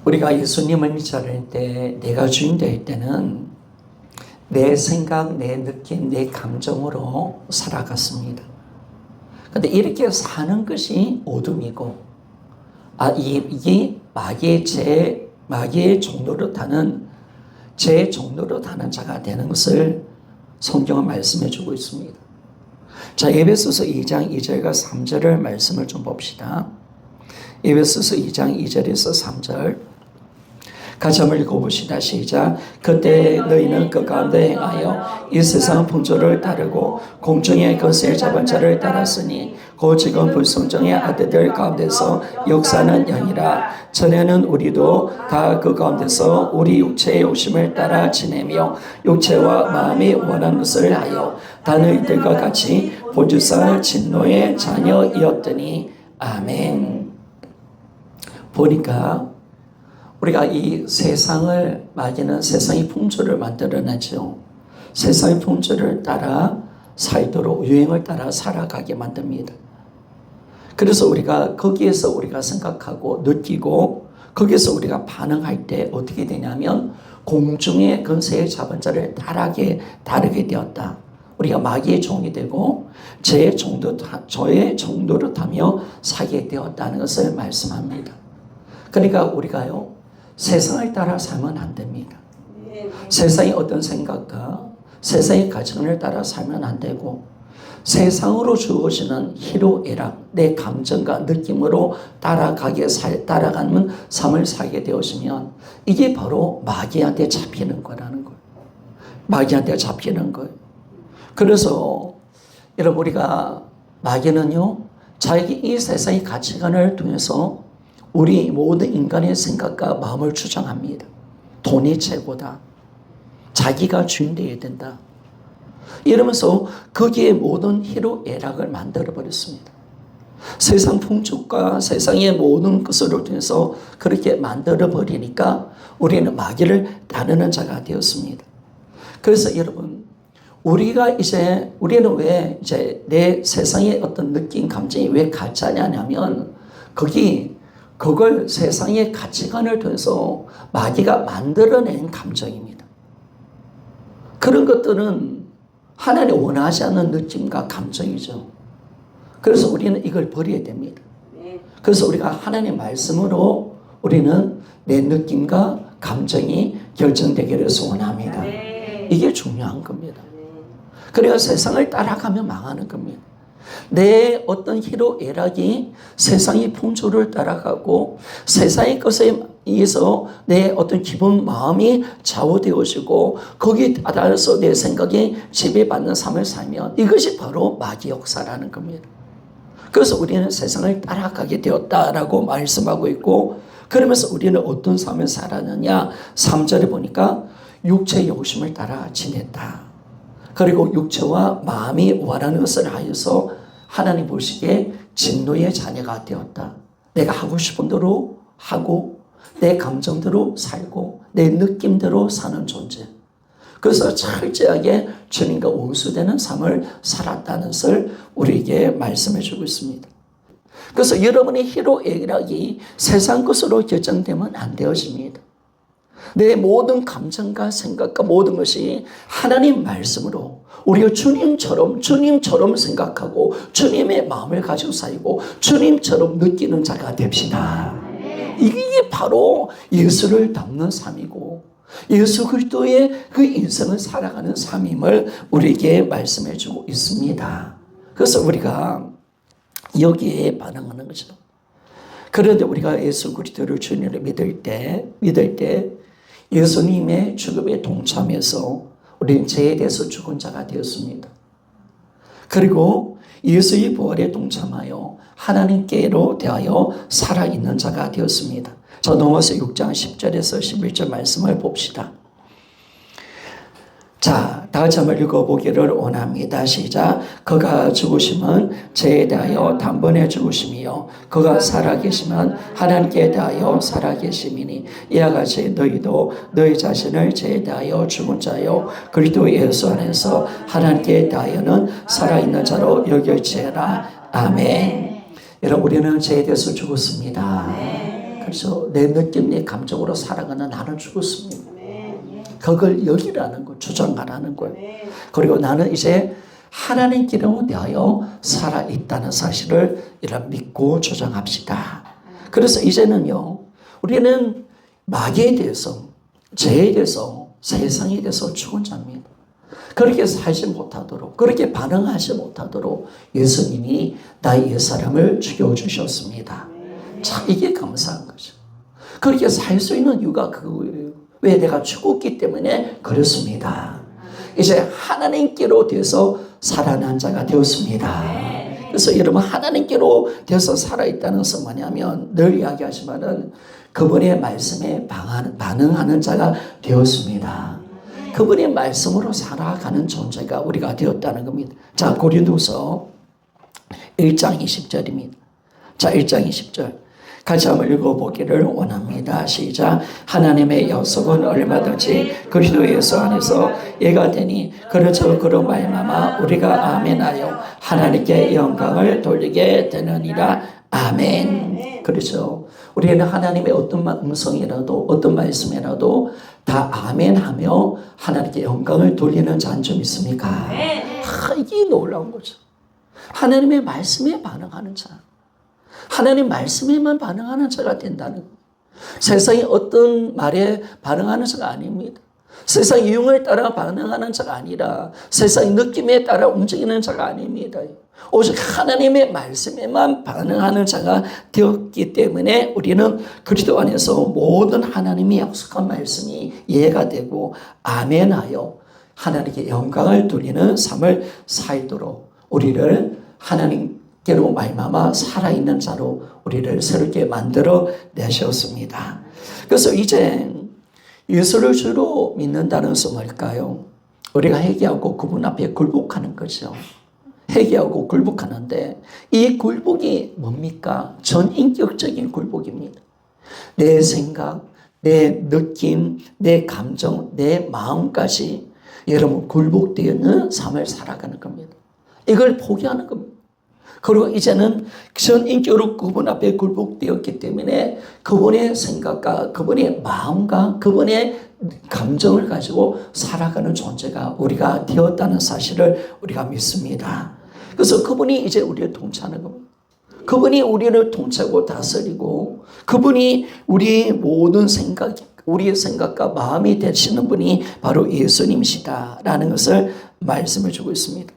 우리가 예수님을 믿을 때, 내가 주인 될 때는 내 생각, 내 느낌, 내 감정으로 살아갔습니다. 근데 이렇게 사는 것이 어둠이고, 이게 마귀의 종로로 타는, 제 종로로 타는 자가 되는 것을 성경은 말씀해 주고 있습니다. 자, 에베소서 2장 2절과 3절을 말씀을 좀 봅시다. 에베소서 2장 2절에서 3절 같이 한번 읽어봅시다. 시작. 그때 너희는 그 가운데 행하여 이 세상 풍조를 따르고 공중의 거스에 잡은 자를 따랐으니 곧 지금 불순종의 아들들 가운데서 역사는 영이라. 전에는 우리도 다 그 가운데서 우리 육체의 욕심을 따라 지내며 육체와 마음이 원하는 것을 하여 다른 이들과 같이 본주살 진노의 자녀이었더니. 아멘. 보니까 우리가 이 세상을, 마귀는 세상의 풍조를 만들어내죠. 세상의 풍조를 따라 살도록, 유행을 따라 살아가게 만듭니다. 그래서 우리가 거기에서 우리가 생각하고 느끼고 거기에서 우리가 반응할 때 어떻게 되냐면 공중의 근세에 잡은 자를 따르게 되었다. 우리가 마귀의 종이 되고 저의 종도를 타며 살게 되었다는 것을 말씀합니다. 그러니까 우리가요, 세상을 따라 살면 안 됩니다. 세상의 어떤 생각과 세상의 가치관을 따라 살면 안 되고, 세상으로 주어지는 희로애락, 내 감정과 느낌으로 따라가는 삶을 살게 되었으면 이게 바로 마귀한테 잡히는 거라는 거예요. 마귀한테 잡히는 거예요. 그래서 여러분, 우리가 마귀는요, 자기 이 세상의 가치관을 통해서 우리 모든 인간의 생각과 마음을 주장합니다. 돈이 최고다. 자기가 주인 되어야 된다. 이러면서 거기에 모든 희로애락을 만들어버렸습니다. 세상 풍족과 세상의 모든 것을 통해서 그렇게 만들어버리니까 우리는 마귀를 따르는 자가 되었습니다. 그래서 여러분, 우리는 왜 내 세상의 어떤 느낌, 감정이 왜 가짜냐면 그걸 세상의 가치관을 통해서 마귀가 만들어낸 감정입니다. 그런 것들은 하나님이 원하지 않는 느낌과 감정이죠. 그래서 우리는 이걸 버려야 됩니다. 그래서 우리가 하나님의 말씀으로 우리는 내 느낌과 감정이 결정되기를 소원합니다. 이게 중요한 겁니다. 그래야 세상을 따라가면 망하는 겁니다. 내 어떤 희로애락이 세상의 풍조를 따라가고 세상의 것에 의해서 내 어떤 기분, 마음이 좌우되어지고 거기에 따라서 내 생각이 지배받는 삶을 살면 이것이 바로 마귀 역사라는 겁니다. 그래서 우리는 세상을 따라가게 되었다라고 말씀하고 있고, 그러면서 우리는 어떤 삶을 살았느냐, 3절에 보니까 육체의 욕심을 따라 지냈다. 그리고 육체와 마음이 원하는 것을 하여서 하나님 보시기에 진노의 자녀가 되었다. 내가 하고 싶은 대로 하고 내 감정대로 살고 내 느낌대로 사는 존재. 그래서 철저하게 주님과 원수되는 삶을 살았다는 것을 우리에게 말씀해 주고 있습니다. 그래서 여러분의 희로애락이 세상 것으로 결정되면 안 되어집니다. 내 모든 감정과 생각과 모든 것이 하나님 말씀으로 우리가 주님처럼 생각하고 주님의 마음을 가지고 살고 주님처럼 느끼는 자가 됩시다. 이게 바로 예수를 닮는 삶이고 예수 그리스도의 그 인생을 살아가는 삶임을 우리에게 말씀해 주고 있습니다. 그래서 우리가 여기에 반응하는 거죠. 그런데 우리가 예수 그리스도를 주님을 믿을 때 예수님의 죽음에 동참해서 우리는 죄에 대해서 죽은 자가 되었습니다. 그리고 예수의 부활에 동참하여 하나님께로 대하여 살아있는 자가 되었습니다. 자, 넘어서 6장 10절에서 11절 말씀을 봅시다. 자, 다 같이 한번 읽어보기를 원합니다. 시작. 그가 죽으심은 죄에 대하여 단번에 죽으심이요 그가 살아계시면 하나님께 대하여 살아계심이니 이와 같이 너희도 너희 자신을 죄에 대하여 죽은 자요 그리스도 예수 안에서 하나님께 대하여는 살아있는 자로 여길지어다. 아멘. 여러분, 우리는 죄에 대해서 죽었습니다. 그래서 내 느낌, 내 감정으로 살아가는 나는 죽었습니다. 그걸 여기라는 거, 주장하라는 거예요. 그리고 나는 이제 하나님께로 대하여 살아있다는 사실을 이런 믿고 주장합시다. 그래서 이제는요, 우리는 마귀에 대해서, 죄에 대해서, 세상에 대해서 죽은 자입니다. 그렇게 살지 못하도록, 그렇게 반응하지 못하도록 예수님이 나의 옛사람을 죽여주셨습니다. 참 이게 감사한 거죠. 그렇게 살 수 있는 이유가 그거예요. 왜? 내가 죽었기 때문에 그렇습니다. 이제 하나님께로 돼서 살아난 자가 되었습니다. 그래서 여러분 하나님께로 돼서 살아있다는 것은 뭐냐면 늘 이야기하지만은 그분의 말씀에 반응하는 자가 되었습니다. 그분의 말씀으로 살아가는 존재가 우리가 되었다는 겁니다. 자, 고린도서 1장 20절입니다. 자, 1장 20절. 같이 한번 읽어보기를 원합니다. 시작. 하나님의 약속은 얼마든지 그리스도 예수 안에서 예가 되니 그로 말미암아 우리가 아멘하여 하나님께 영광을 돌리게 되느니라. 아멘. 그렇죠. 우리는 하나님의 어떤 음성이라도 어떤 말씀이라도 다 아멘하며 하나님께 영광을 돌리는 자는 좀 있습니까? 이게 놀라운 거죠. 하나님의 말씀에 반응하는 자. 하나님 말씀에만 반응하는 자가 된다는 거예요. 세상의 어떤 말에 반응하는 자가 아닙니다. 세상 유행을 따라 반응하는 자가 아니라 세상의 느낌에 따라 움직이는 자가 아닙니다. 오직 하나님의 말씀에만 반응하는 자가 되었기 때문에 우리는 그리스도 안에서 모든 하나님이 약속한 말씀이 이해가 되고 아멘하여 하나님께 영광을 돌리는 삶을 살도록 우리를 하나님께로 말미암아 살아있는 자로 우리를 새롭게 만들어 내셨습니다. 그래서 이제 예수를 주로 믿는다는 것은 뭘까요? 우리가 회개하고 그분 앞에 굴복하는 거죠. 회개하고 굴복하는데 이 굴복이 뭡니까? 전인격적인 굴복입니다. 내 생각, 내 느낌, 내 감정, 내 마음까지 여러분 굴복되는 삶을 살아가는 겁니다. 이걸 포기하는 겁니다. 그리고 이제는 전인격으로 그분 앞에 굴복되었기 때문에 그분의 생각과 그분의 마음과 그분의 감정을 가지고 살아가는 존재가 우리가 되었다는 사실을 우리가 믿습니다. 그래서 그분이 이제 우리를 통치하는 겁니다. 그분이 우리를 통치하고 다스리고 그분이 우리의 모든 생각, 우리의 생각과 마음이 되시는 분이 바로 예수님이시다라는 것을 말씀해 주고 있습니다.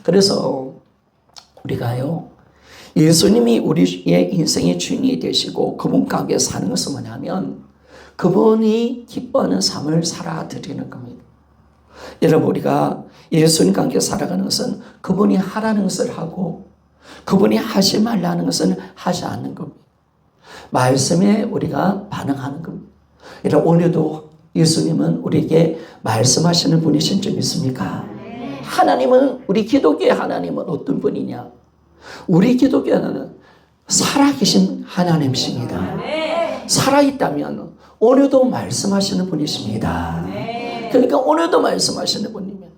그래서 우리가요, 예수님이 우리의 인생의 주인이 되시고 그분 가운데 사는 것은 뭐냐면 그분이 기뻐하는 삶을 살아드리는 겁니다. 여러분 우리가 예수님 가운데 살아가는 것은 그분이 하라는 것을 하고 그분이 하지 말라는 것은 하지 않는 겁니다. 말씀에 우리가 반응하는 겁니다. 여러분 오늘도 예수님은 우리에게 말씀하시는 분이신 줄 믿습니까? 하나님은 우리 기독교의 하나님은 어떤 분이냐? 우리 기독교는 살아계신 하나님이십니다. 살아있다면 오늘도 말씀하시는 분이십니다. 그러니까 오늘도 말씀하시는 분이면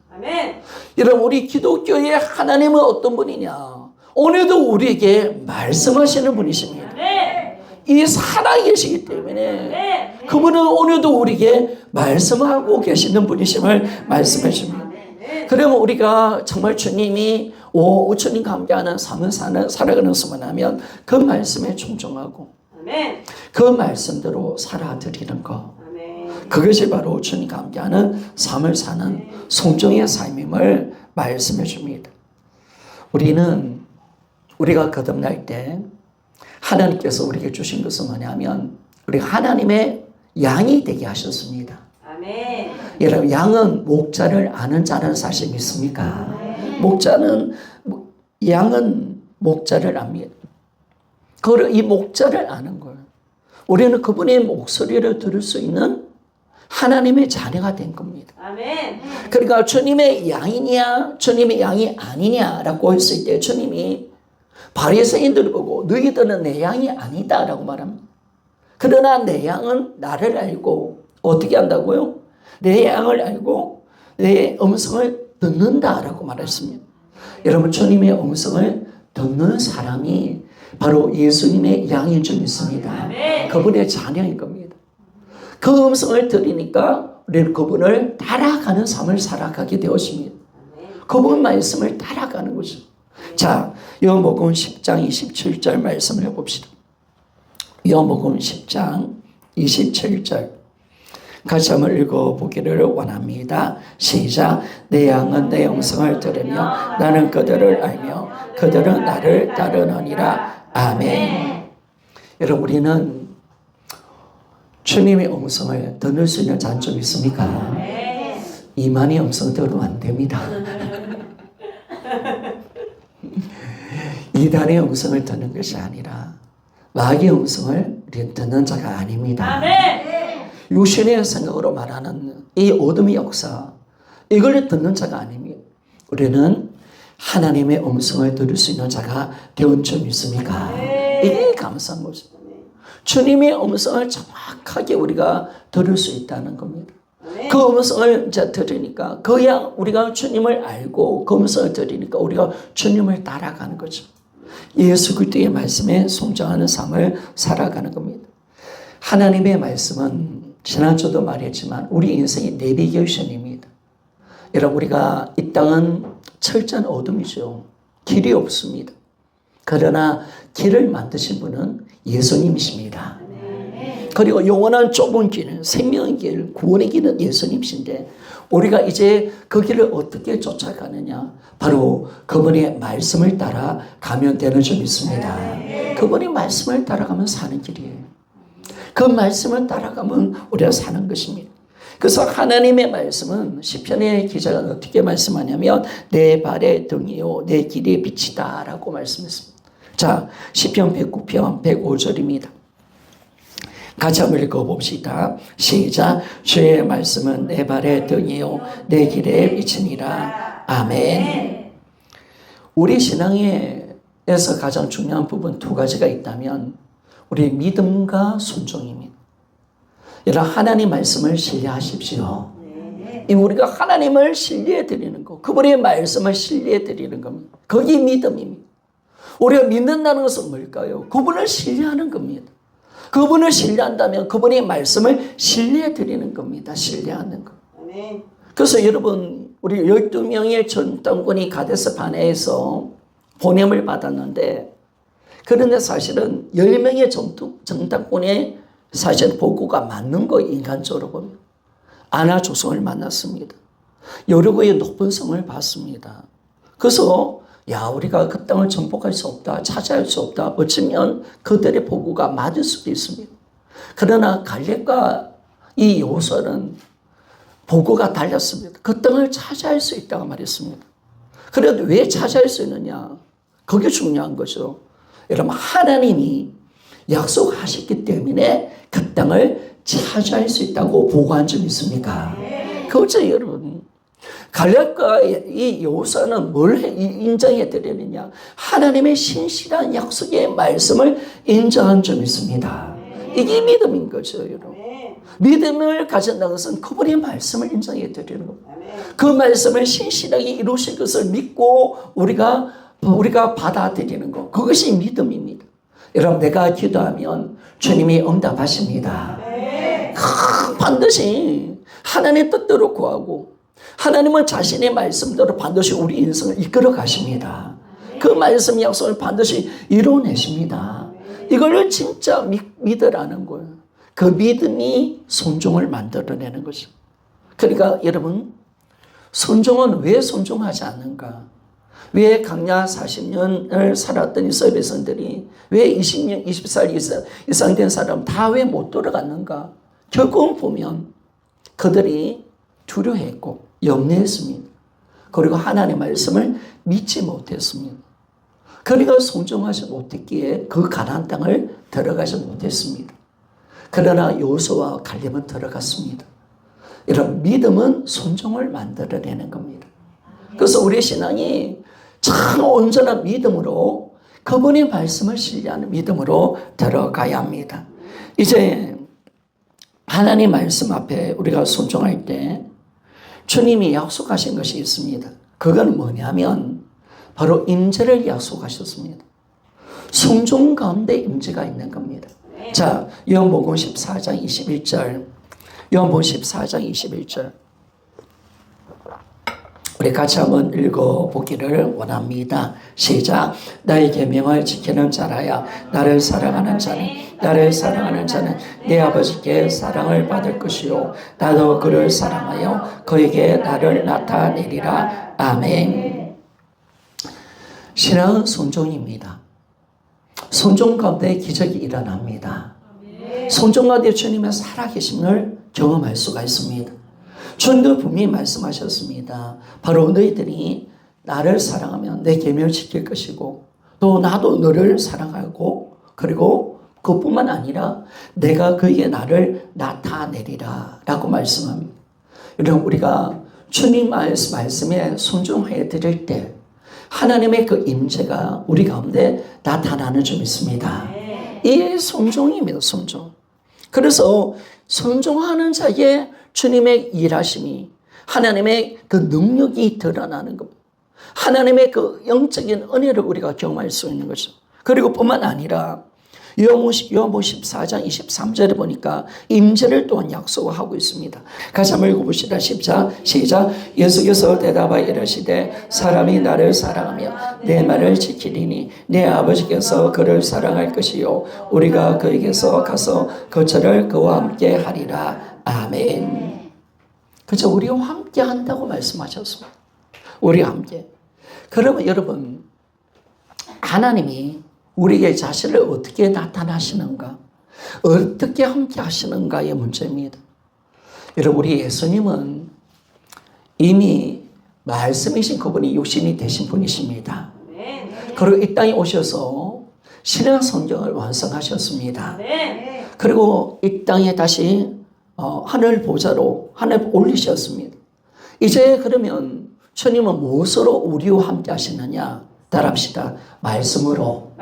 여러분 우리 기독교의 하나님은 어떤 분이냐? 오늘도 우리에게 말씀하시는 분이십니다. 이 살아계시기 때문에 그분은 오늘도 우리에게 말씀하고 계시는 분이심을 말씀해 줍니다. 그러면 우리가 정말 주님이 주님과 함께하는 삶을 살아가는 것만 하면 그 말씀에 충성하고 그 말씀대로 살아드리는 것. 그것이 바로 주님과 함께하는 삶을 사는 성정의 삶임을 말씀해 줍니다. 우리가 거듭날 때 하나님께서 우리에게 주신 것은 뭐냐면 우리가 하나님의 양이 되게 하셨습니다. 아멘. 여러분 양은 목자를 아는 자라는 사실 믿습니까? 양은 목자를 압니다. 이 목자를 아는 거예요. 우리는 그분의 목소리를 들을 수 있는 하나님의 자녀가 된 겁니다. 아멘. 그러니까 주님의 양이냐 주님의 양이 아니냐라고 했을 때 주님이 바리새인들을 보고 너희들은 내 양이 아니다라고 말합니다. 그러나 내 양은 나를 알고 어떻게 한다고요? 내 양을 알고 내 음성을 듣는다라고 말했습니다. 여러분 주님의 음성을 듣는 사람이 바로 예수님의 양인 줄 믿습니다. 그분의 자녀인 겁니다. 그 음성을 들으니까 우리는 그분을 따라가는 삶을 살아가게 되었습니다. 그분 말씀을 따라가는 거죠. 자, 요한복음 10장 27절 말씀을 봅시다. 요한복음 10장 27절 같이 한번 읽어보기를 원합니다. 시작. 내 양은 내 음성을 들으며 나는 그들을 알며 그들은 나를 따르느니라. 아멘. 여러분, 우리는 주님의 음성을 들을 수 있는 장점이 있습니까? 이만희 음성 들으면 안 됩니다. 이단의 음성을 듣는 것이 아니라 마귀의 음성을 우리는 듣는 자가 아닙니다. 육신의 생각으로 말하는 이 어둠의 역사, 이걸 듣는 자가 아닙니다. 우리는 하나님의 음성을 들을 수 있는 자가 되온 줄 믿습니까? 이게 감사한 거죠. 주님의 음성을 정확하게 우리가 들을 수 있다는 겁니다. 그 음성을 이제 들으니까 그야 우리가 주님을 알고 그 음성을 들으니까 우리가 주님을 따라가는 거죠. 예수 그리스도의 말씀에 순종하는 삶을 살아가는 겁니다. 하나님의 말씀은 지난주도 말했지만 우리 인생의 내비게이션입니다. 여러분, 우리가 이 땅은 철저한 어둠이죠. 길이 없습니다. 그러나 길을 만드신 분은 예수님이십니다. 그리고 영원한 좁은 길은 생명의 길, 구원의 길은 예수님이신데 우리가 이제 그 길을 어떻게 쫓아가느냐? 바로 그분의 말씀을 따라 가면 되는 줄 믿습니다. 그분의 말씀을 따라가면 사는 길이에요. 그 말씀을 따라가면 우리가 사는 것입니다. 그래서 하나님의 말씀은 시편의 기자가 어떻게 말씀하냐면 내 발의 등이요 내 길의 빛이다 라고 말씀했습니다. 자, 시편 109편 105절입니다. 같이 한번 읽어봅시다. 시작. 주의 말씀은 내 발의 등이요 내 길의 빛이니라. 아멘. 우리 신앙에서 가장 중요한 부분 두 가지가 있다면 우리 믿음과 순종입니다. 여러분, 하나님 말씀을 신뢰하십시오. 우리가 하나님을 신뢰해 드리는 것, 그분의 말씀을 신뢰해 드리는 겁니다. 그게 믿음입니다. 우리가 믿는다는 것은 뭘까요? 그분을 신뢰하는 겁니다. 그분을 신뢰한다면 그분의 말씀을 신뢰해 드리는 겁니다. 신뢰하는 것. 그래서 여러분, 우리 12명의 전당군이 가데스 바네에서 보냄을 받았는데, 그런데 사실은 10명의 정당군의 사실 보고가 맞는 거 인간적으로 보면 아나조성을 만났습니다. 여리고의 높은 성을 봤습니다. 그래서 우리가 그 땅을 정복할 수 없다, 차지할 수 없다. 어쩌면 그들의 보고가 맞을 수도 있습니다. 그러나 갈렙과 이 여호수아는 보고가 달랐습니다. 그 땅을 차지할 수 있다고 말했습니다. 그래도 왜 차지할 수 있느냐? 그게 중요한 거죠. 여러분, 하나님이 약속하셨기 때문에 그 땅을 차지할 수 있다고 보고한 점 있습니까? 그렇죠, 여러분. 갈렙과 이 여호수아는 뭘 인정해 드리느냐? 하나님의 신실한 약속의 말씀을 인정한 점이 있습니다. 이게 믿음인 거죠, 여러분. 믿음을 가진다는 것은 그분의 말씀을 인정해 드리는 겁니다. 그 말씀을 신실하게 이루실 것을 믿고 우리가 받아들이는 것, 그것이 믿음입니다. 여러분, 내가 기도하면 주님이 응답하십니다. 반드시 하나님의 뜻대로 구하고 하나님은 자신의 말씀대로 반드시 우리 인생을 이끌어 가십니다. 그 말씀 약속을 반드시 이루어내십니다. 이걸 진짜 믿으라는 거예요. 그 믿음이 순종을 만들어내는 거죠. 그러니까 여러분, 순종은 왜 순종하지 않는가? 왜 강야 40년을 살았던 이스라엘 백성들이 왜 20년, 20살 이상 된 사람 다 왜 못 돌아갔는가? 결국은 보면 그들이 두려워했고 염려했습니다. 그리고 하나님의 말씀을 믿지 못했습니다. 그러니까 순종하지 못했기에 그 가나안 땅을 들어가지 못했습니다. 그러나 여호수아와 갈렙은 들어갔습니다. 이런 믿음은 순종을 만들어내는 겁니다. 그래서 우리의 신앙이 참 온전한 믿음으로 그분의 말씀을 신뢰하는 믿음으로 들어가야 합니다. 이제 하나님 말씀 앞에 우리가 순종할 때 주님이 약속하신 것이 있습니다. 그건 뭐냐면 바로 임재를 약속하셨습니다. 순종 가운데 임재가 있는 겁니다. 자, 요한복음 14장 21절. 요한복음 14장 21절. 우리 같이 한번 읽어보기를 원합니다. 시작. 나의 계명을 지키는 자라야 나를 사랑하는 자는 내 아버지께 사랑을 받을 것이요 나도 그를 사랑하여 그에게 나를 나타내리라. 아멘. 신앙은 순종입니다. 순종 가운데 기적이 일어납니다. 순종 가운데 주님의 살아계심을 경험할 수가 있습니다. 주님도 분명히 말씀하셨습니다. 바로 너희들이 나를 사랑하면 내 계명을 지킬 것이고 또 나도 너를 사랑하고 그리고 그뿐만 아니라 내가 그에게 나를 나타내리라 라고 말씀합니다. 여러분 우리가 주님 말씀에 순종해 드릴 때 하나님의 그 임재가 우리 가운데 나타나는 줄 믿습니다. 이 순종입니다. 순종. 그래서 순종하는 자에게 주님의 일하심이 하나님의 그 능력이 드러나는 겁니다. 하나님의 그 영적인 은혜를 우리가 경험할 수 있는 거죠. 그리고 뿐만 아니라 요한복음 14장 23절에 보니까 임재를 또한 약속하고 있습니다. 같이 한번 읽어봅시다. 시작. 예수께서 대답하여 이르시되 사람이 나를 사랑하며 내 말을 지키리니 내 아버지께서 그를 사랑할 것이요 우리가 그에게서 가서 거처를 그와 함께 하리라. 아멘. 그죠? 우리와 함께 한다고 말씀하셨습니다. 우리와 함께. 그러면 여러분 하나님이 우리에게 자신을 어떻게 나타나시는가? 어떻게 함께 하시는가의 문제입니다. 여러분 우리 예수님은 이미 말씀이신 그분이 육신이 되신 분이십니다. 그리고 이 땅에 오셔서 신약 성경을 완성하셨습니다. 그리고 이 땅에 다시 하늘 보좌로 하늘 올리셨습니다. 이제 그러면 주님은 무엇으로 우리와 함께 하시느냐? 따라합시다. 말씀으로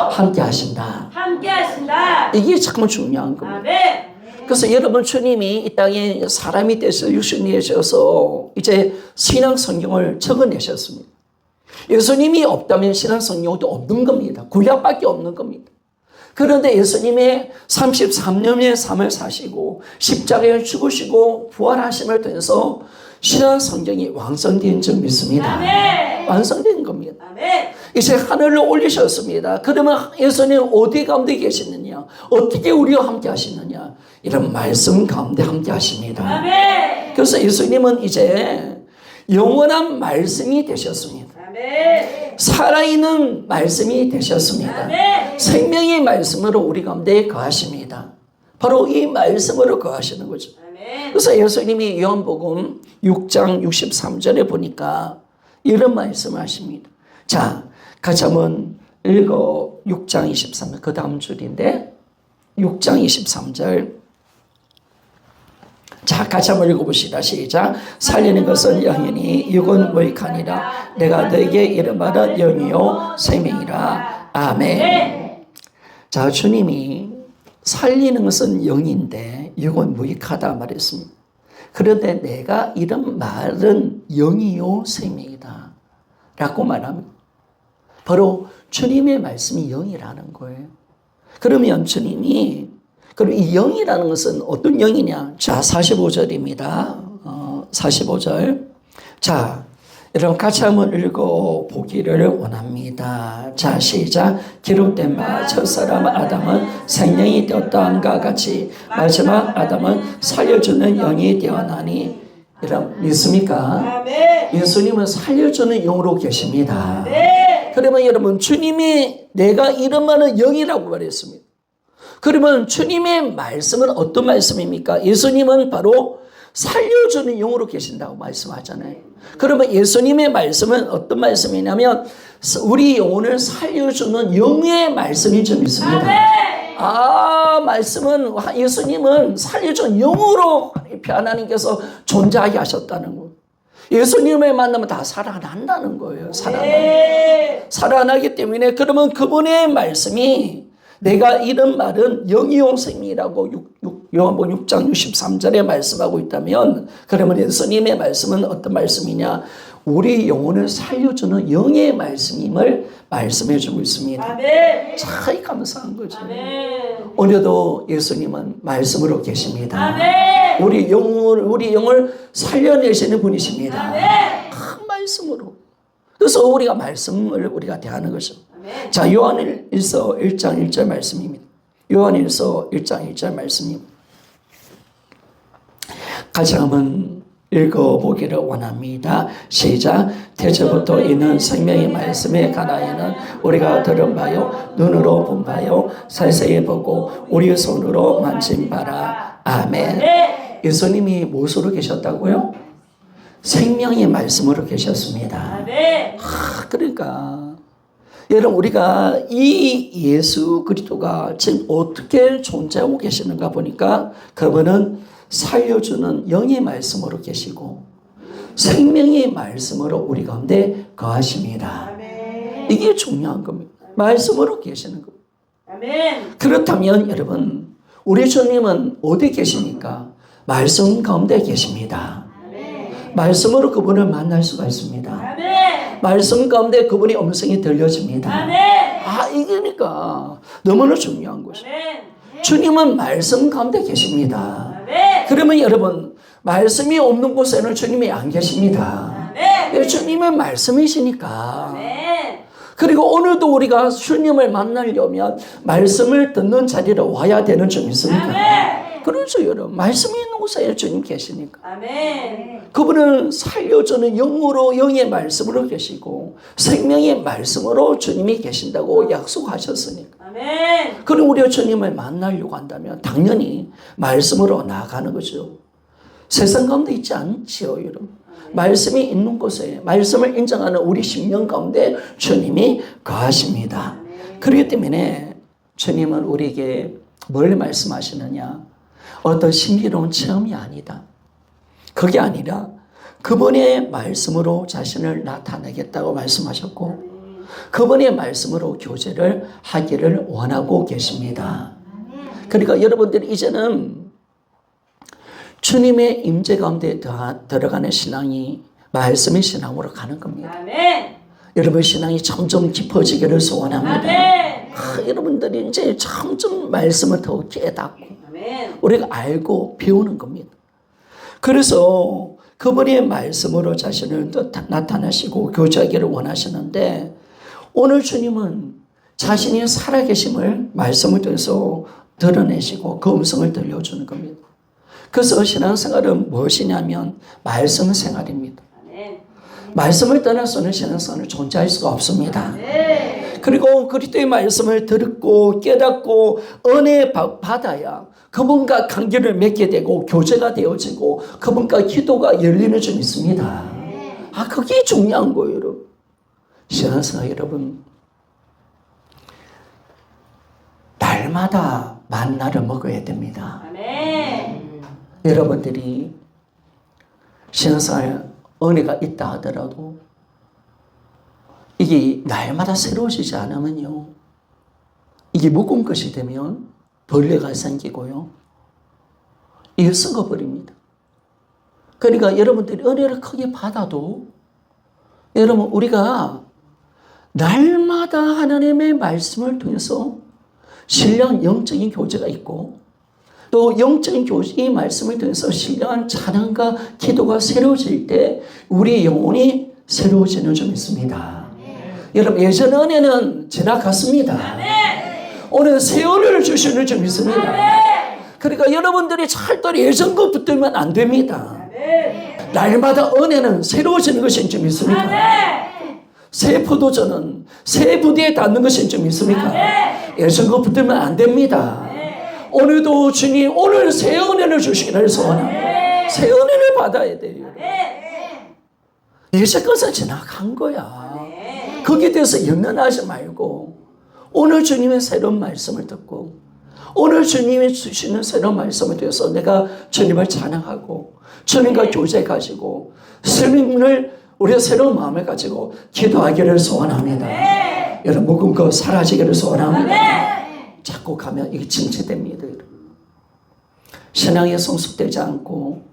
함께 하신다. 이게 참 중요한 겁니다. 그래서 여러분 주님이 이 땅에 사람이 돼서 육신이 되셔서 이제 신약 성경을 적어내셨습니다. 예수님이 없다면 신약 성경도 없는 겁니다. 구약밖에 없는 겁니다. 그런데 예수님의 33년의 삶을 사시고 십자가에 죽으시고 부활하심을 통해서 신약 성경이 완성된 줄 믿습니다. 아멘. 완성된 겁니다. 아멘. 이제 하늘로 올리셨습니다. 그러면 예수님 어디 가운데 계시느냐? 어떻게 우리와 함께 하시느냐? 이런 말씀 가운데 함께 하십니다. 아멘. 그래서 예수님은 이제 영원한 말씀이 되셨습니다. 아멘. 살아있는 말씀이 되셨습니다. 아멘. 생명의 말씀으로 우리 가운데 거하십니다. 바로 이 말씀으로 거하시는 거죠. 그래서 예수님이 요한복음 6장 63절에 보니까 이런 말씀을 하십니다. 자, 같이 한번 읽어 6장 23절 그 다음 줄인데 6장 23절 자, 같이 한번 읽어봅시다. 시작. 살리는 것은 영이니 육은 무익하니라. 내가 너에게 이른 말은 영이요 생명이라. 아멘. 자, 주님이 살리는 것은 영인데 육은 무익하다 말했습니다. 그런데 내가 이런 말은 영이요 생명이다 라고 말합니다. 바로 주님의 말씀이 영이라는 거예요. 그러면 주님이 그럼 이 영이라는 것은 어떤 영이냐? 자, 45절입니다. 45절. 자, 여러분 같이 한번 읽어보기를 원합니다. 자, 시작. 기록된 바 첫사람 아담은 생명이 되었다함과 같이 마지막 아담은 살려주는 영이 되어나니. 여러분 믿습니까? 예수님은 살려주는 영으로 계십니다. 그러면 여러분 주님이 내가 이런 말은 영이라고 말했습니다. 그러면 주님의 말씀은 어떤 말씀입니까? 예수님은 바로 살려주는 영으로 계신다고 말씀하잖아요. 그러면 예수님의 말씀은 어떤 말씀이냐면 우리 영혼을 살려주는 영의 말씀인 줄 믿습니다. 말씀은 예수님은 살려주는 영으로 하나님께서 존재하게 하셨다는 거예요. 예수님을 만나면 다 살아난다는 거예요. 살아나기 때문에 그러면 그분의 말씀이 내가 이런 말은 영이요 생명이라고 요한복음 6장 63절에 말씀하고 있다면, 그러면 예수님의 말씀은 어떤 말씀이냐? 우리 영혼을 살려주는 영의 말씀임을 말씀해 주고 있습니다. 아멘. 참 감사한 거죠. 아멘. 오늘도 예수님은 말씀으로 계십니다. 아멘. 우리 영을 살려내시는 분이십니다. 아멘. 큰 말씀으로. 그래서 우리가 말씀을 우리가 대하는 것이죠. 아멘. 자, 요한일서 1장 1절 말씀입니다. 요한일서 1장 1절 말씀입니다. 같이 한번 읽어보기를 원합니다. 시작. 태초부터 있는 생명의 말씀에 관하여는 우리가 들은 바요 눈으로 본 바요 살새에 보고 우리 손으로 만진 바라. 아멘. 예수님이 무엇으로 계셨다고요? 생명의 말씀으로 계셨습니다. 아멘. 그러니까 여러분, 우리가 이 예수 그리스도가 지금 어떻게 존재하고 계시는가 보니까 그분은 살려주는 영의 말씀으로 계시고 생명의 말씀으로 우리 가운데 거하십니다. 아멘. 이게 중요한 겁니다. 말씀으로 계시는 겁니다. 아멘. 그렇다면 여러분, 우리 주님은 어디 계십니까? 말씀 가운데 계십니다. 아멘. 말씀으로 그분을 만날 수가 있습니다. 아멘. 말씀 가운데 그분의 음성이 들려집니다. 아멘. 이거니까 너무나 중요한 것이죠. 아멘. 주님은 말씀 가운데 계십니다. 아멘. 그러면 여러분, 말씀이 없는 곳에는 주님이 안 계십니다. 아멘. 주님의 말씀이시니까. 아멘. 그리고 오늘도 우리가 주님을 만나려면 말씀을 듣는 자리로 와야 되는 줄 믿습니까? 아멘. 그렇죠, 여러분. 말씀이 있는 곳에 주님 계시니까. 아멘. 그분은 살려주는 영으로, 영의 말씀으로 계시고 생명의 말씀으로 주님이 계신다고 약속하셨으니까. 아멘. 그럼 우리가 주님을 만나려고 한다면 당연히 말씀으로 나아가는 거죠. 세상 가운데 있지 않지요, 여러분. 말씀이 있는 곳에 말씀을 인정하는 우리 심령 가운데 주님이 거하십니다. 그렇기 때문에 주님은 우리에게 뭘 말씀하시느냐? 어떤 신비로운 체험이 아니다. 그게 아니라 그분의 말씀으로 자신을 나타내겠다고 말씀하셨고 그분의 말씀으로 교제를 하기를 원하고 계십니다. 그러니까 여러분들이 이제는 주님의 임재 가운데 들어가는 신앙이 말씀의 신앙으로 가는 겁니다. 아멘. 여러분 신앙이 점점 깊어지기를 소원합니다. 아멘. 여러분들이 이제 점점 말씀을 더 깨닫고 아멘. 우리가 알고 배우는 겁니다. 그래서 그분의 말씀으로 자신을 나타나시고 교제하기를 원하시는데 오늘 주님은 자신이 살아계심을 말씀을 통해서 드러내시고 그 음성을 들려주는 겁니다. 그래서 신앙생활은 무엇이냐면 말씀 생활입니다. 아멘. 말씀을 떠나서는 신앙생활은 존재할 수가 없습니다. 네. 그리고 그리스도의 말씀을 듣고 깨닫고 은혜 받아야 그분과 관계를 맺게 되고 교제가 되어지고 그분과 기도가 열리는 줄 믿습니다. 그게 중요한 거예요, 여러분. 신앙생활 여러분, 날마다 만나를 먹어야 됩니다. 아멘. 여러분들이 신앙생활 은혜가 있다 하더라도 이게 날마다 새로워지지 않으면요, 이게 묵은 것이 되면 벌레가 생기고요, 이게 썩어버립니다. 그러니까 여러분들이 은혜를 크게 받아도 여러분 우리가 날마다 하나님의 말씀을 통해서 신령한 영적인 교제가 있고 또 영적인 교제의 말씀을 통해서 신령한 찬양과 기도가 새로워질 때 우리의 영혼이 새로워지는 줄 믿습니다. 여러분 예전 은혜는 지나갔습니다. 오늘 새 은혜를 주시는 줄 믿습니다. 그러니까 여러분들이 절대 예전 것 붙들면 안 됩니다. 날마다 은혜는 새로워지는 것인 줄 믿습니까? 새 포도주는 새 부대에 닿는 것인 줄 믿습니까? 예전 것 붙들면 안 됩니다. 오늘도 주님 오늘 새 은혜를 주시기를 소원합니다. 새 은혜를 받아야 돼요. 예전 것은 지나간 거야. 거기에 대해서 연연하지 말고 오늘 주님의 새로운 말씀을 듣고 오늘 주님이 주시는 새로운 말씀을 통해서 내가 주님을 찬양하고 주님과 교제 가지고 주님을 우리가 새로운 마음을 가지고 기도하기를 소원합니다. 여러분 묵은 거 사라지기를 소원합니다. 자꾸 가면 이게 침체됩니다. 신앙에 성숙되지 않고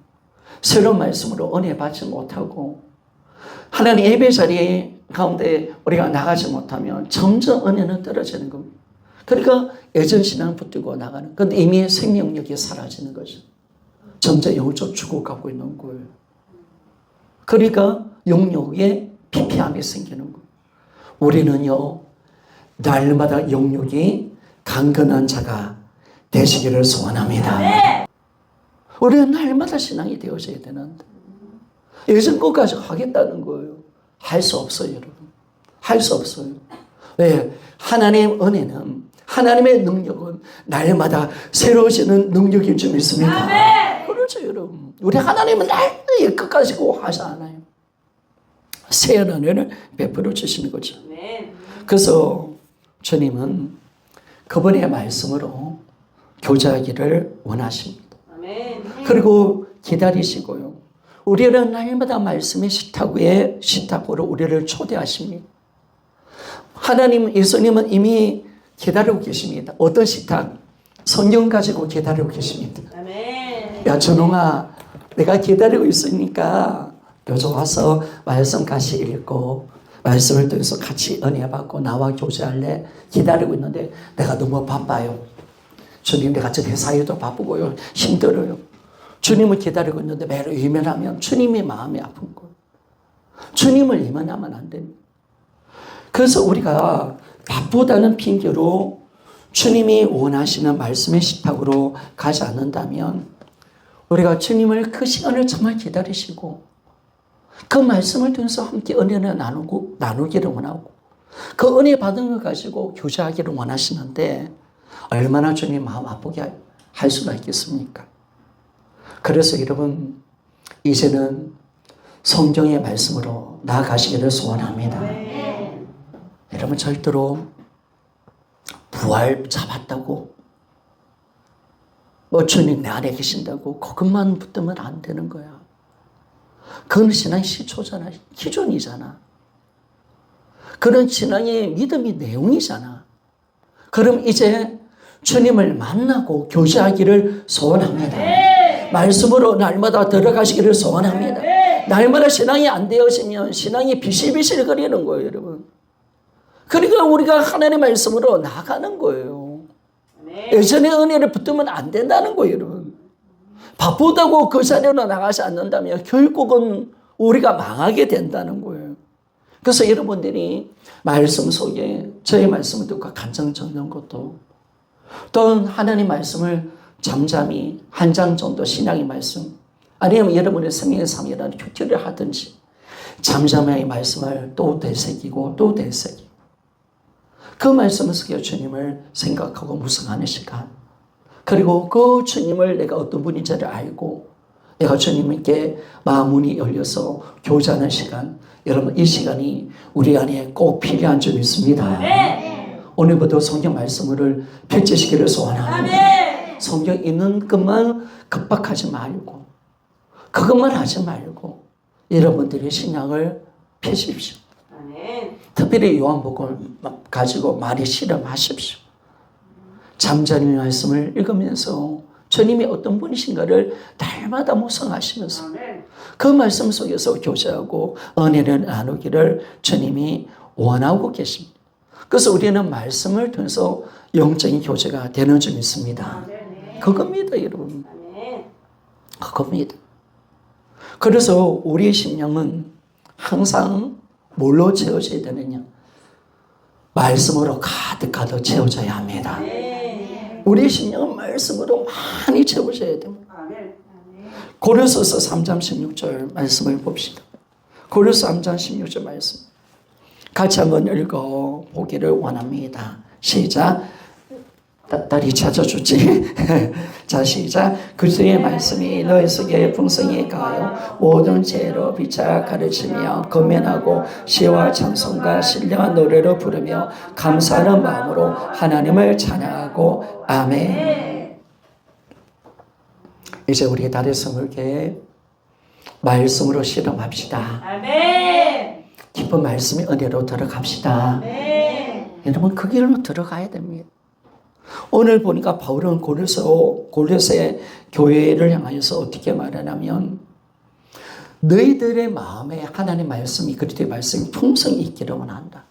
새로운 말씀으로 은혜 받지 못하고 하나님 예배 자리 가운데 우리가 나가지 못하면 점점 은혜는 떨어지는 겁니다. 그러니까 예전 신앙 붙들고 나가는. 근데 이미 생명력이 사라지는 거죠. 점점 영적 죽어가고 있는 거예요. 그러니까 영역에 피폐함이 생기는 거예요. 우리는요, 날마다 영역이 강건한 자가 되시기를 소원합니다. 우리는 날마다 신앙이 되어져야 되는데 예전 것까지 하겠다는 거예요. 할 수 없어요, 여러분. 할 수 없어요. 왜? 하나님의 은혜는, 하나님의 능력은 날마다 새로워지는 능력일 줄 믿습니다. 그렇죠, 여러분. 우리 하나님은 날마다 끝까지 하지 않아요. 새한 은혜를 베풀어 주시는 거죠. 그래서 주님은 그분의 말씀으로 교제하기를 원하십니다. 그리고 기다리시고요. 우리는 날마다 말씀의 식탁으로 우리를 초대하십니다. 하나님, 예수님은 이미 기다리고 계십니다. 어떤 식탁? 성경 가지고 기다리고 계십니다. 야, 준홍아, 내가 기다리고 있으니까 요즘 와서 말씀 같이 읽고 말씀을 통해서 같이 은혜 받고 나와 교제할래? 기다리고 있는데 내가 너무 바빠요. 주님, 내가 저 회사에도 바쁘고요. 힘들어요. 주님을 기다리고 있는데 매일 외면하면 주님의 마음이 아픈 거예요. 주님을 외면하면 안 됩니다. 그래서 우리가 바쁘다는 핑계로 주님이 원하시는 말씀의 식탁으로 가지 않는다면 우리가 주님을 그 시간을 정말 기다리시고 그 말씀을 통해서 함께 은혜를 나누기를 원하고 그 은혜 받은 걸 가지고 교제하기를 원하시는데 얼마나 주님 마음 아프게 할 수가 있겠습니까? 그래서 여러분, 이제는 성경의 말씀으로 나아가시기를 소원합니다. 여러분, 절대로 부활 잡았다고 주님 내 안에 계신다고 그것만 붙들면 안 되는 거야. 그건 신앙의 시초잖아. 기존이잖아. 그런 신앙의 믿음이 내용이잖아. 그럼 이제 주님을 만나고 교제하기를 소원합니다. 말씀으로 날마다 들어가시기를 소원합니다. 날마다 신앙이 안 되어지면 신앙이 비실비실 거리는 거예요, 여러분. 그러니까 우리가 하나님의 말씀으로 나가는 거예요. 예전의 은혜를 붙들면 안 된다는 거예요, 여러분. 바쁘다고 그 자리로 나가지 않는다면 결국은 우리가 망하게 된다는 거예요. 그래서 여러분들이 말씀 속에 저의 말씀을 듣고 간증 적는 것도 또 하나님 말씀을 잠잠히 한 장 정도 신앙의 말씀 아니면 여러분의 생명의 삶이라는 큐티를 하든지 잠잠히 말씀을 또 되새기고 또 되새기고 그 말씀 속에 주님을 생각하고 묵상하는 시간 그리고 그 주님을 내가 어떤 분인지를 알고 내가 주님께 마음문이 열려서 교제하는 시간 여러분 이 시간이 우리 안에 꼭 필요한 줄 믿습니다. 오늘부터 성경 말씀을 펼치시기를 소원합니다. 성경 있는 것만 급박하지 말고 그것만 하지 말고 여러분들의 신앙을 펴십시오. 특별히 요한복음 가지고 많이 실험하십시오. 잠잠히 말씀을 읽으면서 주님이 어떤 분이신가를 날마다 묵상하시면서 그 말씀 속에서 교제하고 은혜를 나누기를 주님이 원하고 계십니다. 그래서 우리는 말씀을 통해서 영적인 교제가 되는 줄 믿습니다. 그겁니다, 여러분. 그겁니다. 그래서 우리의 심령은 항상 뭘로 채워져야 되느냐? 말씀으로 가득 채워져야 합니다. 우리의 심령은 말씀으로 많이 채워져야 됩니다. 고린도서 3장 16절 말씀을 봅시다. 고린도서 3장 16절 말씀. 같이 한번 읽어보기를 원합니다. 시작. 딸이 찾아주지. 자, 시작. 그리스도의 말씀이 너희 속에 풍성히 가요 모든 죄로 비차 가르치며 권면하고 시와 찬송과 신령한 노래로 부르며 감사하는 마음으로 하나님을 찬양하고 아멘. 이제 우리 달의 성을교회 말씀으로 실험합시다. 아멘. 기쁜 말씀의 은혜로 들어갑시다. 아멘. 여러분 그 길로 들어가야 됩니다. 오늘 보니까 바울은 고린도의 교회를 향해서 어떻게 말하냐면 너희들의 마음에 하나님의 말씀이 그리스도의 말씀이 풍성히 있기를 원한다.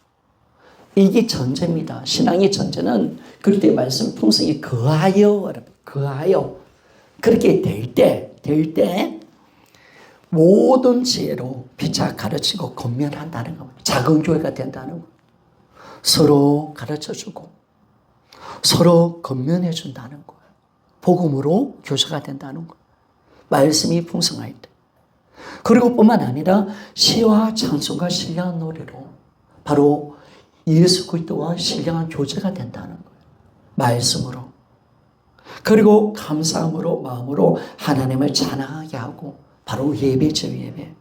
이게 전제입니다. 신앙의 전제는 그리스도의 말씀 풍성히 거하여 그렇게 될 때 모든 지혜로 피차 가르치고 권면한다는 겁니다. 작은 교회가 된다는 거. 서로 가르쳐주고 서로 권면해 준다는 거예요. 복음으로 교제가 된다는 거예요. 말씀이 풍성할 때. 그리고 뿐만 아니라 시와 찬송과 신령한 노래로 바로 예수 그리스도와 신령한 교제가 된다는 거예요. 말씀으로. 그리고 감사함으로 마음으로 하나님을 찬양하게 하고 바로 예배죠, 예배.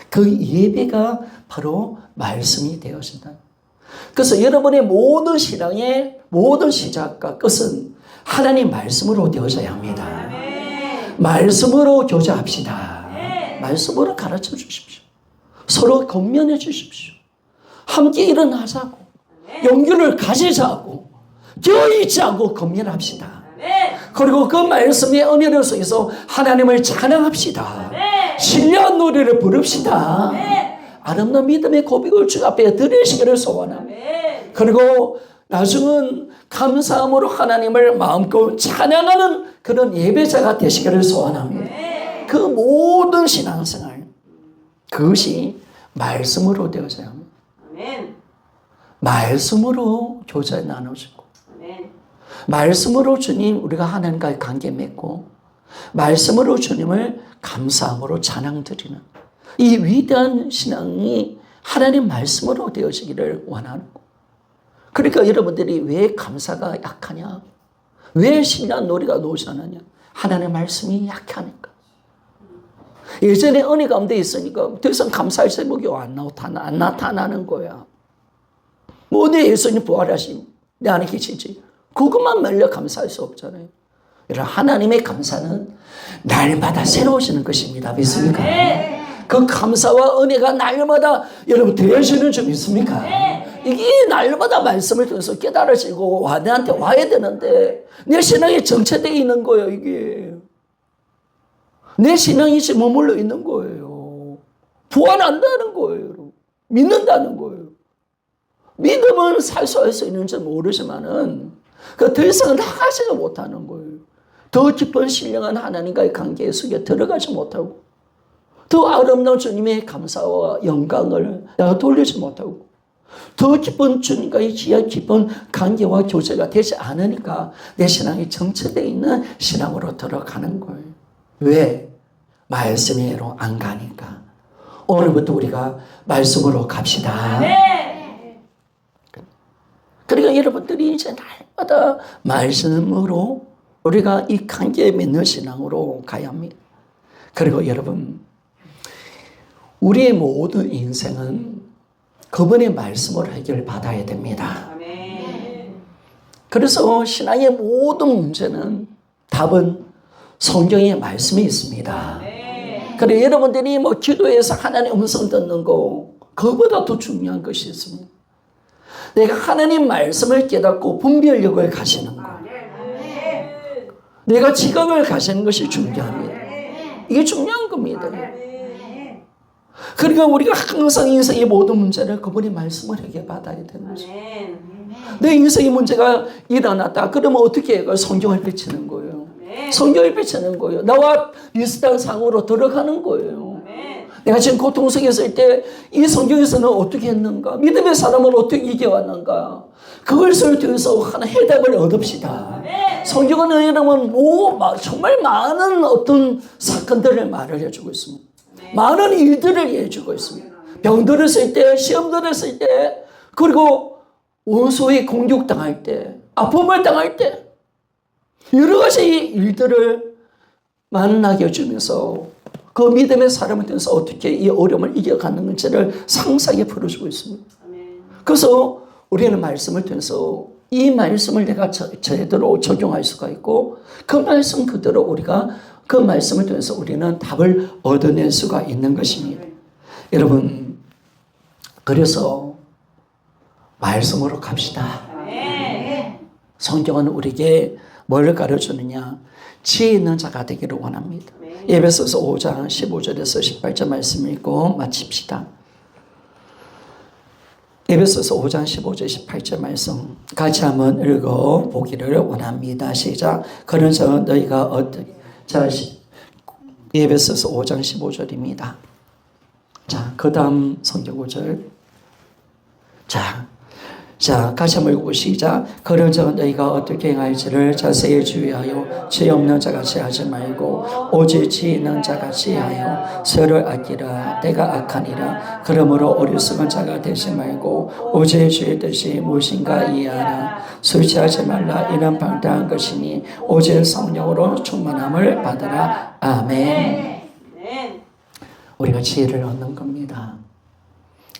그 예배가 바로 말씀이 되어진다. 그래서 여러분의 모든 신앙의 모든 시작과 끝은 하나님 말씀으로 되어져야 합니다. 말씀으로 교제합시다. 말씀으로 가르쳐 주십시오. 서로 권면해 주십시오. 함께 일어나자고 용기를 가지자고 껴있자고 권면합시다. 그리고 그 말씀의 은혜를 속에서 하나님을 찬양합시다. 신령한 노래를 부릅시다. 아름다운 믿음의 고백을 주 앞에 드리시기를 소원합니다. 그리고 나중은 감사함으로 하나님을 마음껏 찬양하는 그런 예배자가 되시기를 소원합니다. 그 모든 신앙생활 그것이 말씀으로 되어져야 합니다. 말씀으로 교제 나눠주고 말씀으로 주님 우리가 하나님과의 관계 맺고 말씀으로 주님을 감사함으로 찬양 드리는 이 위대한 신앙이 하나님 말씀으로 되어지기를 원하는 거. 그러니까 여러분들이 왜 감사가 약하냐? 왜 신령한 노래가 노잖느냐? 하나님의 말씀이 약하니까. 예전에 은혜 가운데 있으니까 더 이상 감사할 제목이 안 나타나는 거야. 뭐 내 예수님 부활하신 내 안에 계시지. 그것만 말려 감사할 수 없잖아요. 여러분 하나님의 감사는 날마다 새로워지는 것입니다. 믿습니까? 그 감사와 은혜가 날마다 여러분 되어지는 줄 믿습니까? 이게 날마다 말씀을 통해서 깨달아지고 내한테 와야 되는데 내 신앙이 정체되어 있는 거예요. 이게 내 신앙이 지금 머물러 있는 거예요. 부활한다는 거예요. 믿는다는 거예요. 믿음은 살수할 수 있는지 모르지만은 그 더 이상 나가지가 못하는 거예요. 더 깊은 신령한 하나님과의 관계 속에 들어가지 못하고 더 아름다운 주님의 감사와 영광을 내가 돌리지 못하고 더 깊은 주님과의 깊은 관계와 교제가 되지 않으니까 내 신앙이 정체되어 있는 신앙으로 들어가는 거예요. 왜? 말씀으로 안 가니까. 오늘부터 우리가 말씀으로 갑시다. 그러니까 여러분들이 이제 날마다 말씀으로 우리가 이 관계에 맺는 신앙으로 가야 합니다. 그리고 여러분 우리의 모든 인생은 그분의 말씀으로 해결받아야 됩니다. 그래서 신앙의 모든 문제는 답은 성경에 말씀이 있습니다. 그리고 여러분들이 뭐 기도해서 하나님의 음성 듣는 거 그거보다 더 중요한 것이 있습니다. 내가 하나님 말씀을 깨닫고 분별력을 가지는 거. 내가 지각을 가지는 것이 중요합니다. 이게 중요한 겁니다. 그러니까 우리가 항상 인생의 모든 문제를 그분의 말씀을 해결받아야 되는 거죠. 내 인생의 문제가 일어났다. 그러면 어떻게 해요? 성경을 펼치는 거예요. 성경을 펼치는 거예요. 나와 비슷한 상황으로 들어가는 거예요. 내가 지금 고통 속에 있을 때 이 성경에서는 어떻게 했는가? 믿음의 사람은 어떻게 이겨왔는가? 그것을 통해서 하나 해답을 얻읍시다. 성경은 여러분 정말 많은 어떤 사건들을 말을 해주고 있습니다. 많은 일들을 해주고 있습니다. 병들을 쓸 때, 시험들을 쓸 때, 그리고 원수의 공격당할 때, 아픔을 당할 때 여러 가지 일들을 만나게 해주면서 그 믿음의 사람을 통해서 어떻게 이 어려움을 이겨가는지를 상세하게 풀어주고 있습니다. 그래서 우리는 말씀을 통해서 이 말씀을 내가 제대로 적용할 수가 있고 그 말씀 그대로 우리가 그 말씀을 통해서 우리는 답을 얻어낼 수가 있는 것입니다. 여러분 그래서 말씀으로 갑시다. 성경은 우리에게 뭘 가르쳐주느냐? 지혜 있는 자가 되기를 원합니다. 에베소서 5장 15절에서 18절 말씀 읽고 마칩시다. 에베소서 5장 15절 18절 말씀 같이 한번 읽어보기를 원합니다. 시작. 그러므로 너희가 어떻게 에베소서 5장 15절입니다. 자, 그 다음 성경 구절. 자, 같이 한번 읽고 시작. 그러므로 너희가 어떻게 행할지를 자세히 주의하여 지혜 없는 자같이 하지 말고 오직 지혜 있는 자같이 하여 서로를 아끼라. 때가 악하니라. 그러므로 어리석은 자가 되지 말고 오직 주의 뜻이 무엇인가 이해하라. 술 취하지 말라. 이는 방탕한 것이니 오직 성령으로 충만함을 받으라. 아멘. 우리가 지혜를 얻는 겁니다.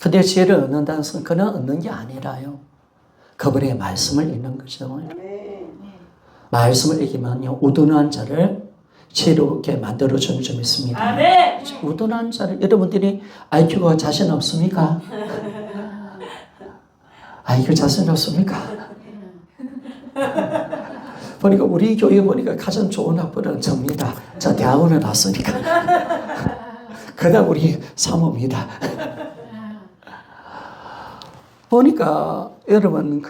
근데 지혜를 얻는다는 것은 그냥 얻는 게 아니라요. 그분의 말씀을 읽는 거죠. 말씀을 읽으면요, 우둔한 자를 지혜롭게 만들어주는 점이 있습니다. 아멘. 우둔한 자를, 여러분들이 IQ가 자신 없습니까? IQ 자신 없습니까? 보니까 우리 교회 보니까 가장 좋은 학부는 접니다. 저 대학원을 나왔으니까. 그 다음 우리 사모입니다. 보니까 여러분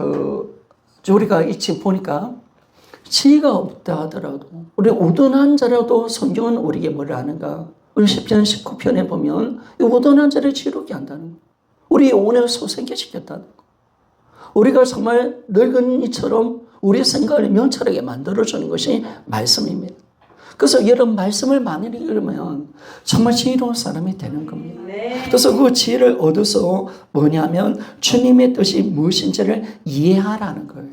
우리가 이치 보니까 지혜가 없다 하더라도 우리 우둔한 자라도 성경은 우리에게 뭘 하는가? 우리 10편 19편에 보면 이 우둔한 자를 지혜롭게 한다는 거. 우리 영혼을 소생케시켰다는 거. 우리가 정말 늙은이처럼 우리 생각을 명철하게 만들어주는 것이 말씀입니다. 그래서 이런 말씀을 많이 읽으면 정말 지혜로운 사람이 되는 겁니다. 그래서 그 지혜를 얻어서 뭐냐면 주님의 뜻이 무엇인지를 이해하라는 거예요.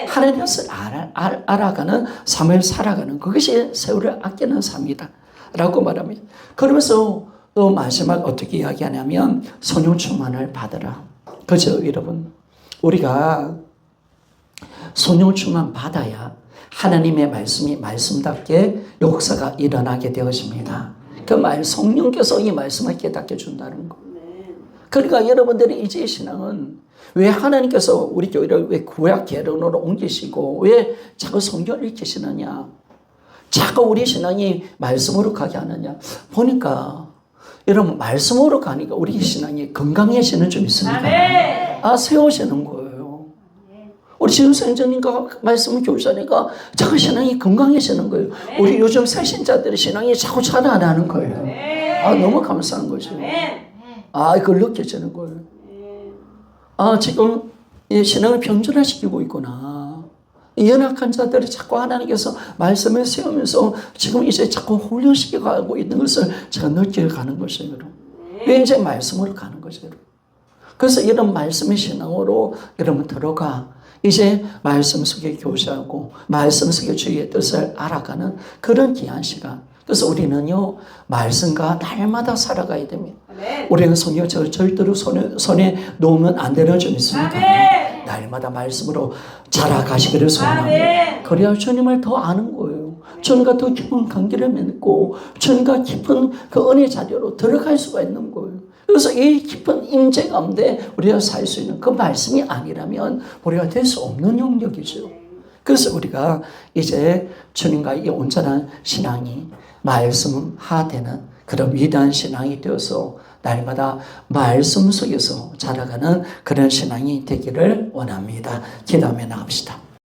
하나님의 뜻을 알아가는 삶을 살아가는 그것이 세월을 아끼는 삶이다 라고 말합니다. 그러면서 또 마지막 어떻게 이야기하냐면 성령 충만을 받으라. 그죠 여러분? 우리가 성령 충만 받아야 하나님의 말씀이 말씀답게 역사가 일어나게 되어집니다. 그 성령께서 이 말씀을 깨닫게 준다는 거. 그러니까 여러분들이 이제 신앙은 왜 하나님께서 우리 교회를 왜 구약 계론으로 옮기시고 왜 자꾸 성경을 읽히시느냐? 자꾸 우리 신앙이 말씀으로 가게 하느냐? 보니까 여러분 말씀으로 가니까 우리 신앙이 건강해지는 좀 있습니다. 세워지는 거예요. 우리 지금 선생님과 말씀을 교사니까 자꾸 신앙이 건강해지는 거예요. 우리 요즘 새신자들의 신앙이 자꾸 자라나는 거예요. 너무 감사한 거죠. 그걸 느껴지는 거예요. 지금 신앙을 변질화시키고 있구나. 연약한 자들이 자꾸 하나님께서 말씀을 세우면서 지금 이제 자꾸 훈련시켜가고 있는 것을 제가 느껴가는 것이에요. 왜 이제 말씀으로 가는 거죠. 그래서 이런 말씀의 신앙으로 여러분 들어가. 이제 말씀 속에 교제하고 말씀 속에 주의 뜻을 알아가는 그런 귀한 시간. 그래서 우리는요 말씀과 날마다 살아가야 됩니다. 우리는 성경 절대로 손에 놓으면 안 되는 점 있습니다. 날마다 말씀으로 자라가시기를 소원합니다. 그래야 주님을 더 아는 거예요. 주님과 더 깊은 관계를 맺고 주님과 깊은 그 은혜 자리로 들어갈 수가 있는 거예요. 그래서 이 깊은 임재 가운데 우리가 살 수 있는 그 말씀이 아니라면 우리가 될 수 없는 영역이죠. 그래서 우리가 이제 주님과 이 온전한 신앙이 말씀화되는 그런 위대한 신앙이 되어서 날마다 말씀 속에서 자라가는 그런 신앙이 되기를 원합니다. 기도하며 나갑시다.